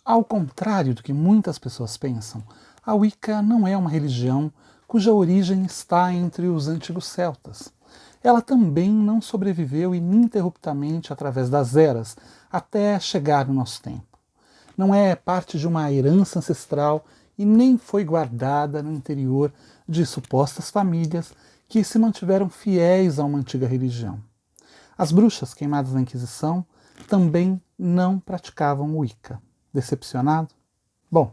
Ao contrário do que muitas pessoas pensam, a Wicca não é uma religião cuja origem está entre os antigos celtas. Ela também não sobreviveu ininterruptamente através das eras, até chegar no nosso tempo. Não é parte de uma herança ancestral e nem foi guardada no interior de supostas famílias que se mantiveram fiéis a uma antiga religião. As bruxas queimadas na Inquisição também não praticavam Wicca. Decepcionado? Bom,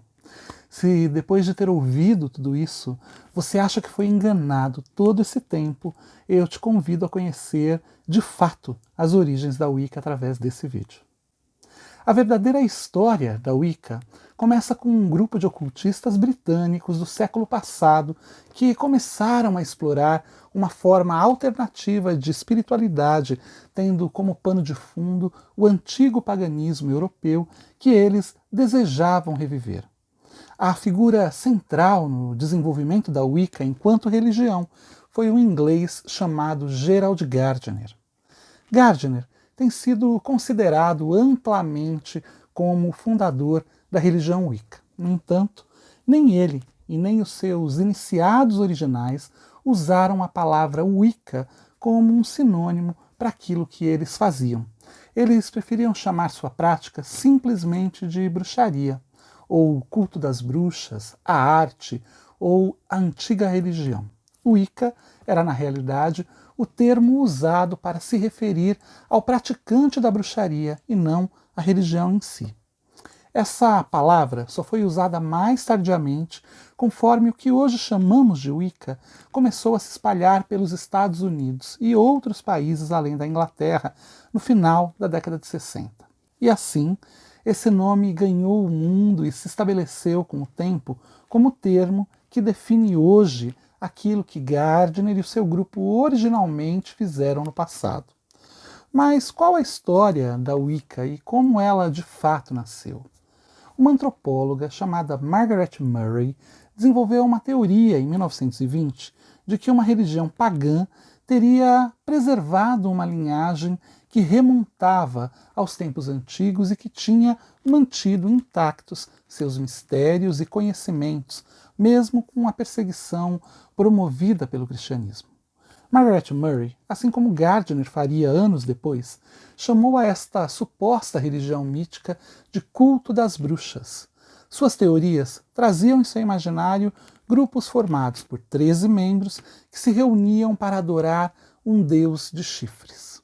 se depois de ter ouvido tudo isso, você acha que foi enganado todo esse tempo, eu te convido a conhecer, de fato, as origens da Wicca através desse vídeo. A verdadeira história da Wicca começa com um grupo de ocultistas britânicos do século passado que começaram a explorar uma forma alternativa de espiritualidade, tendo como pano de fundo o antigo paganismo europeu que eles desejavam reviver. A figura central no desenvolvimento da Wicca enquanto religião foi um inglês chamado Gerald Gardner. Gardner tem sido considerado amplamente como o fundador da religião Wicca. No entanto, nem ele e nem os seus iniciados originais usaram a palavra Wicca como um sinônimo para aquilo que eles faziam. Eles preferiam chamar sua prática simplesmente de bruxaria, ou culto das bruxas, a arte ou a antiga religião. Wicca era, na realidade, o termo usado para se referir ao praticante da bruxaria e não à religião em si. Essa palavra só foi usada mais tardiamente, conforme o que hoje chamamos de Wicca começou a se espalhar pelos Estados Unidos e outros países além da Inglaterra no final da década de 60. E assim, esse nome ganhou o mundo e se estabeleceu com o tempo como termo que define hoje aquilo que Gardner e o seu grupo originalmente fizeram no passado. Mas qual a história da Wicca e como ela de fato nasceu? Uma antropóloga chamada Margaret Murray desenvolveu uma teoria em 1920 de que uma religião pagã teria preservado uma linhagem que remontava aos tempos antigos e que tinha mantido intactos seus mistérios e conhecimentos, mesmo com a perseguição promovida pelo cristianismo. Margaret Murray, assim como Gardner faria anos depois, chamou a esta suposta religião mítica de culto das bruxas. Suas teorias traziam em seu imaginário grupos formados por 13 membros que se reuniam para adorar um deus de chifres.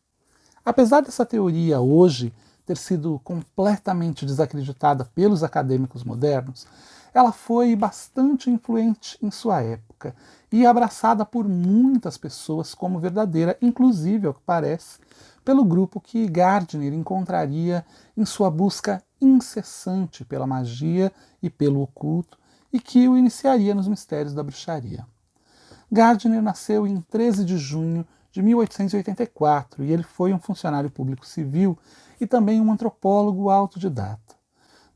Apesar dessa teoria hoje ter sido completamente desacreditada pelos acadêmicos modernos, ela foi bastante influente em sua época e abraçada por muitas pessoas como verdadeira, inclusive, ao que parece, pelo grupo que Gardner encontraria em sua busca incessante pela magia e pelo oculto e que o iniciaria nos mistérios da bruxaria. Gardner nasceu em 13 de junho de 1884 e ele foi um funcionário público civil e também um antropólogo autodidata.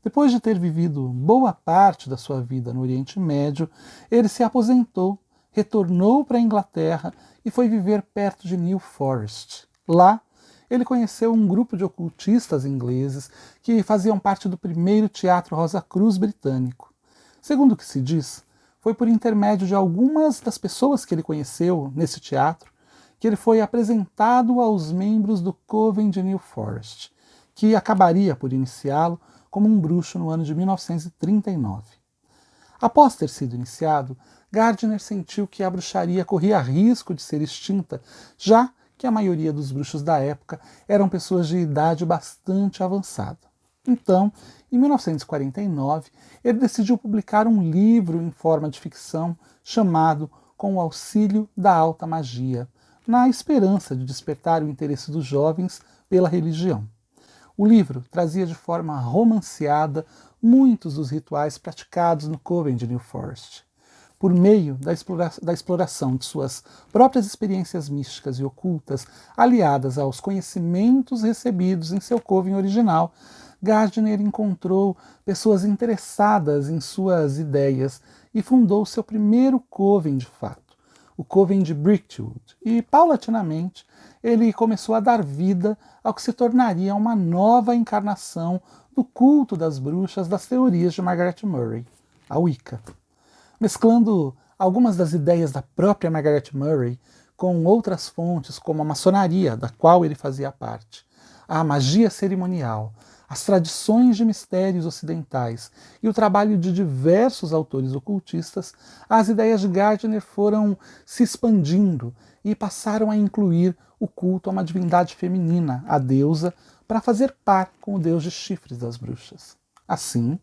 Depois de ter vivido boa parte da sua vida no Oriente Médio, ele se aposentou, retornou para a Inglaterra e foi viver perto de New Forest. Lá, ele conheceu um grupo de ocultistas ingleses que faziam parte do primeiro Teatro Rosa Cruz britânico. Segundo o que se diz, foi por intermédio de algumas das pessoas que ele conheceu nesse teatro que ele foi apresentado aos membros do Coven de New Forest, que acabaria por iniciá-lo como um bruxo no ano de 1939. Após ter sido iniciado, Gardner sentiu que a bruxaria corria risco de ser extinta, já que a maioria dos bruxos da época eram pessoas de idade bastante avançada. Então, em 1949, ele decidiu publicar um livro em forma de ficção chamado Com o Auxílio da Alta Magia, na esperança de despertar o interesse dos jovens pela religião. O livro trazia de forma romanceada muitos dos rituais praticados no Coven de New Forest. Por meio da exploração de suas próprias experiências místicas e ocultas, aliadas aos conhecimentos recebidos em seu Coven original, Gardner encontrou pessoas interessadas em suas ideias e fundou seu primeiro Coven de fato, o Coven de Brichtwood, e paulatinamente ele começou a dar vida ao que se tornaria uma nova encarnação do culto das bruxas das teorias de Margaret Murray, a Wicca. Mesclando algumas das ideias da própria Margaret Murray com outras fontes, como a maçonaria, da qual ele fazia parte, a magia cerimonial, as tradições de mistérios ocidentais e o trabalho de diversos autores ocultistas, as ideias de Gardner foram se expandindo e passaram a incluir o culto a uma divindade feminina, a deusa, para fazer par com o deus de chifres das bruxas. Assim,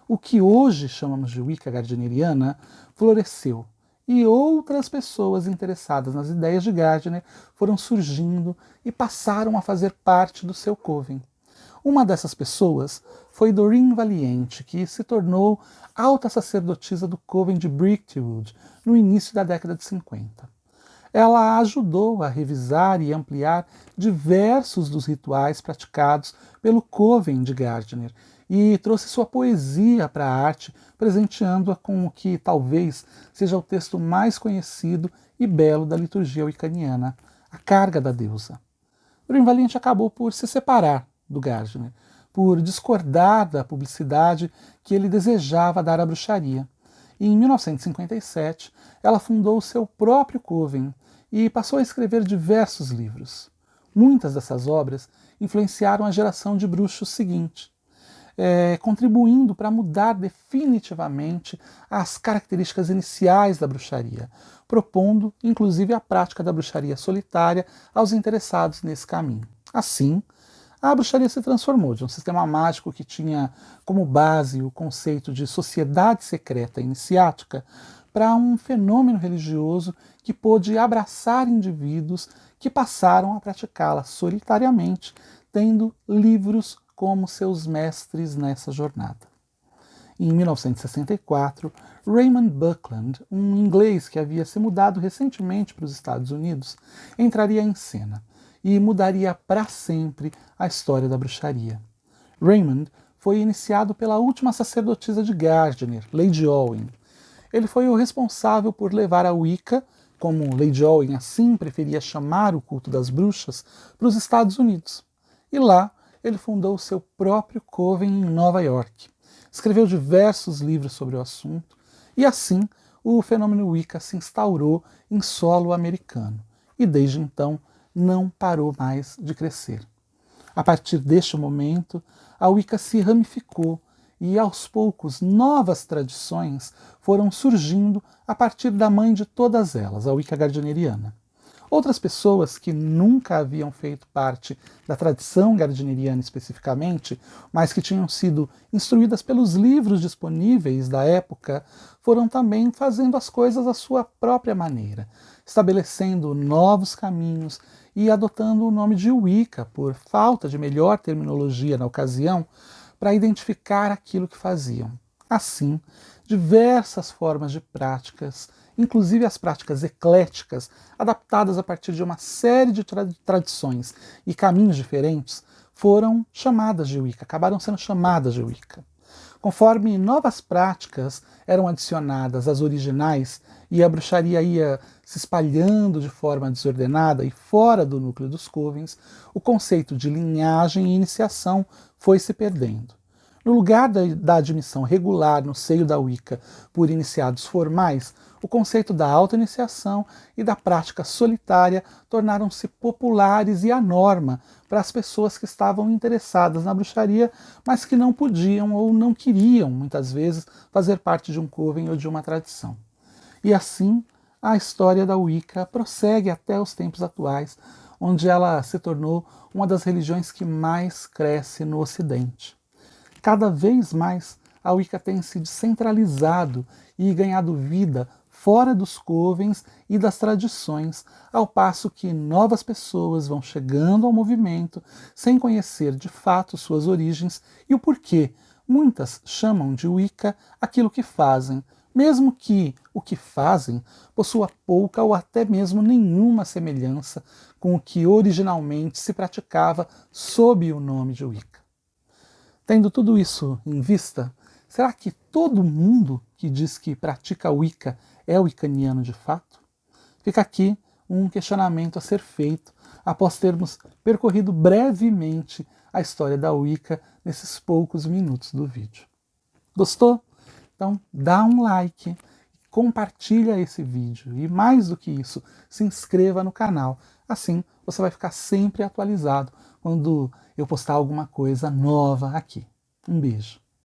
o que hoje chamamos de Wicca gardneriana floresceu, e outras pessoas interessadas nas ideias de Gardner foram surgindo e passaram a fazer parte do seu coven. Uma dessas pessoas foi Doreen Valiente, que se tornou alta sacerdotisa do coven de Brickwood no início da década de 50. Ela ajudou a revisar e ampliar diversos dos rituais praticados pelo coven de Gardner e trouxe sua poesia para a arte, presenteando-a com o que talvez seja o texto mais conhecido e belo da liturgia wiccaniana, a Carga da Deusa. Doreen Valiente acabou por se separar do Gardner, por discordar da publicidade que ele desejava dar à bruxaria. E em 1957, ela fundou seu próprio coven e passou a escrever diversos livros. Muitas dessas obras influenciaram a geração de bruxos seguinte, contribuindo para mudar definitivamente as características iniciais da bruxaria, propondo inclusive a prática da bruxaria solitária aos interessados nesse caminho. Assim, a bruxaria se transformou de um sistema mágico que tinha como base o conceito de sociedade secreta iniciática para um fenômeno religioso que pôde abraçar indivíduos que passaram a praticá-la solitariamente, tendo livros como seus mestres nessa jornada. Em 1964, Raymond Buckland, um inglês que havia se mudado recentemente para os Estados Unidos, entraria em cena e mudaria para sempre a história da bruxaria. Raymond foi iniciado pela última sacerdotisa de Gardner, Lady Owen. Ele foi o responsável por levar a Wicca, como Lady Owen assim preferia chamar o culto das bruxas, para os Estados Unidos. E lá ele fundou seu próprio coven em Nova York. Escreveu diversos livros sobre o assunto e assim o fenômeno Wicca se instaurou em solo americano e desde então não parou mais de crescer. A partir deste momento, a Wicca se ramificou e aos poucos novas tradições foram surgindo a partir da mãe de todas elas, a Wicca gardneriana. Outras pessoas que nunca haviam feito parte da tradição gardneriana especificamente, mas que tinham sido instruídas pelos livros disponíveis da época, foram também fazendo as coisas à sua própria maneira, estabelecendo novos caminhos e adotando o nome de Wicca, por falta de melhor terminologia na ocasião, para identificar aquilo que faziam. Assim, diversas formas de práticas, inclusive as práticas ecléticas, adaptadas a partir de uma série de tradições e caminhos diferentes, foram chamadas de Wicca, acabaram sendo chamadas de Wicca. Conforme novas práticas eram adicionadas às originais e a bruxaria ia se espalhando de forma desordenada e fora do núcleo dos covens, o conceito de linhagem e iniciação foi se perdendo. No lugar da admissão regular no seio da Wicca por iniciados formais, o conceito da auto-iniciação e da prática solitária tornaram-se populares e a norma para as pessoas que estavam interessadas na bruxaria, mas que não podiam ou não queriam, muitas vezes, fazer parte de um coven ou de uma tradição. E assim, a história da Wicca prossegue até os tempos atuais, onde ela se tornou uma das religiões que mais cresce no Ocidente. Cada vez mais, a Wicca tem se descentralizado e ganhado vida fora dos covens e das tradições, ao passo que novas pessoas vão chegando ao movimento sem conhecer de fato suas origens e o porquê. Muitas chamam de Wicca aquilo que fazem, mesmo que o que fazem possua pouca ou até mesmo nenhuma semelhança com o que originalmente se praticava sob o nome de Wicca. Tendo tudo isso em vista, será que todo mundo que diz que pratica Wicca é wiccaniano de fato? Fica aqui um questionamento a ser feito após termos percorrido brevemente a história da Wicca nesses poucos minutos do vídeo. Gostou? Então dá um like, compartilha esse vídeo e, mais do que isso, se inscreva no canal. Assim você vai ficar sempre atualizado quando eu postar alguma coisa nova aqui. Um beijo.